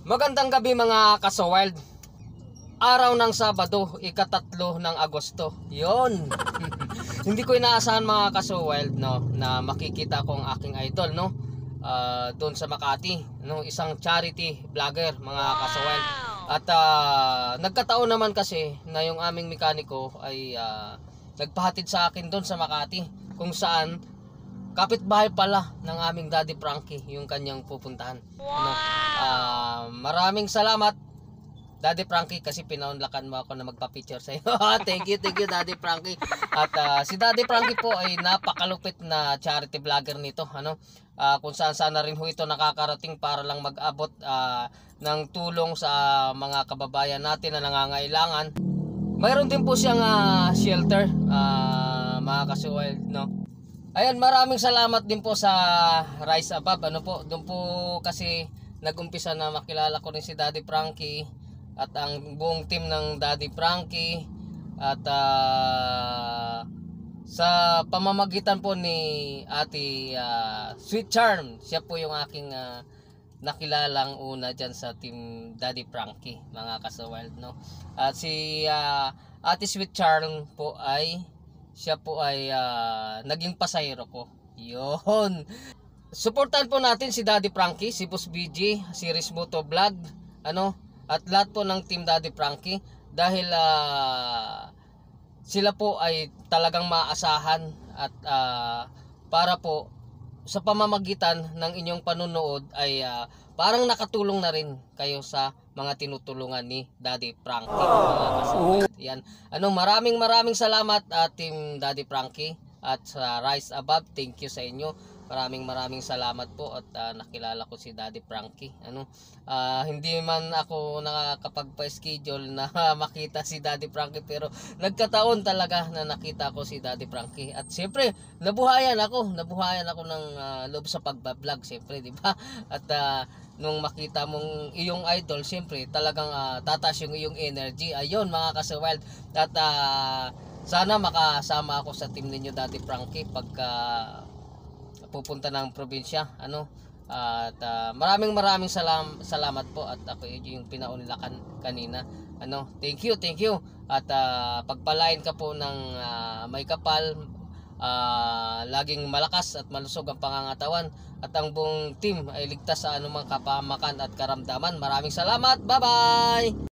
Magandang gabi mga kaso-wild. Araw ng Sabado, ika-3 ng Agosto. Yon. Hindi ko inaasahan mga kaso-wild no, na makikita ko ang aking idol no. Doon sa Makati, no, isang charity vlogger mga kaso-wild. At nagkataon naman kasi na yung aming mekaniko ay nagpahatid sa akin doon sa Makati, kung saan kapitbahay pala ng aming Daddy Frankie yung kanyang pupuntahan. Maraming salamat Daddy Frankie kasi pinaunlakan mo ako na magpa-picture sa iyo. Thank you Daddy Frankie. At si Daddy Frankie po ay napakalupit na charity vlogger nito, kung saan sana rin ho ito nakakarating para lang mag-abot ng tulong sa mga kababayan natin na nangangailangan. Mayroon din po siyang shelter, mga kasuwild, no. Ayan, maraming salamat din po sa Rise Above. Doon po kasi nag-umpisa na makilala ko rin si Daddy Frankie at ang buong team ng Daddy Frankie. At sa pamamagitan po ni Ate Sweet Charm, siya po yung aking nakilalang una dyan sa team Daddy Frankie, mga kasawild, no. At si Ate Sweet Charm po ay siya po ay naging pasahero ko. Yun. Suportahan po natin si Daddy Frankie, si Boss BG, si Rismoto Vlog, at lahat po ng team Daddy Frankie, dahil sila po ay talagang maasahan at para po sa pamamagitan ng inyong panunood ay parang nakatulong na rin kayo sa mga tinutulungan ni Daddy Frankie. Yan. Maraming salamat Team Daddy Frankie at sa Rise Above. Thank you sa inyo. Maraming salamat po at nakilala ko si Daddy Frankie. Hindi man ako nakakapagpa-schedule na makita si Daddy Frankie, pero nagkataon talaga na nakita ko si Daddy Frankie. At siyempre, nabuhayan ako ng loob sa pagbablog, siyempre, di ba? At nung makita mong iyong idol, siyempre talagang tataas yung iyong energy. Ayun mga kasawild. At sana makasama ako sa team ninyo Daddy Frankie pagka pupunta ng probinsya. At maraming salamat po at ako yung pinaunlakan kanina. Thank you. At pagpalain ka po ng may kapal, laging malakas at malusog ang pangangatawan, at ang buong team ay ligtas sa anumang kapahamakan at karamdaman. Maraming salamat. Bye bye.